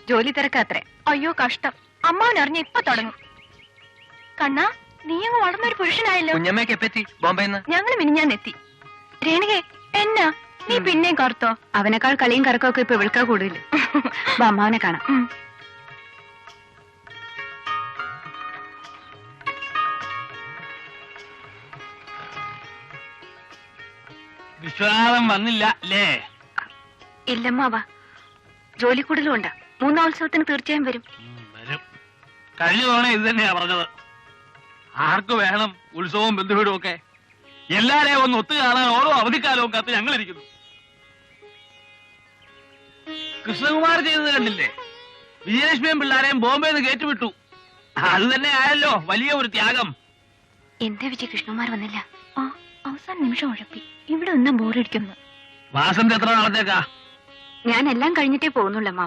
ജോലി തിരക്കാത്രേ. അയ്യോ കഷ്ടം, അമ്മാവനറിഞ്ഞ ഇപ്പൊ തുടങ്ങും. കണ്ണാ, നീ അങ്ങ് വളർന്നൊരു പുരുഷനായല്ലോ. കുഞ്ഞമ്മയ്ക്ക് എപ്പറ്റി ബോംബെന്ന്? ഞങ്ങൾ മിനിഞ്ഞാന്നെത്തി. രേണുകെ, എന്നാ നീ പിന്നെയും കറുത്തോ? അവനേക്കാൾ കളിയും കറക്കമൊക്കെ ഇപ്പൊ വിളിക്കാ കൂടുതൽ. അമ്മാവനെ കാണാം. വിശ്വനാഥൻ വന്നില്ല അല്ലേ? ഇല്ലമ്മാവാ, ജോലി കൂടുതലും ഉണ്ടാ. 3 ഉത്സവത്തിന് തീർച്ചയായും വരും. വരും. കഴിഞ്ഞ തവണ ഇത് തന്നെയാ പറഞ്ഞത്. ആർക്ക് വേണം ഉത്സവവും ബന്ധുവീടും ഒക്കെ? എല്ലാരെയും ഒന്ന് ഒത്തു കാണാൻ ഓരോ അവധിക്കാലവും കാത്ത് ഞങ്ങളിരിക്കുന്നു. കൃഷ്ണകുമാർ ചെയ്തത് കണ്ടില്ലേ? വിജയലക്ഷ്മിയും പിള്ളാരെയും ബോംബെന്ന് കയറ്റിവിട്ടു. അത് തന്നെ ആയല്ലോ വലിയ ഒരു ത്യാഗം. എന്താ വിജയ കൃഷ്ണകുമാർ വന്നില്ല? അവസാന നിമിഷം ഉഴപ്പി. ഇവിടെ ഒന്നും ബോറടിക്കുന്നു. വാസന്തി എത്ര നാളത്തേക്കാ? ഞാൻ എല്ലാം കഴിഞ്ഞിട്ടേ പോകുന്നുള്ളമ്മ.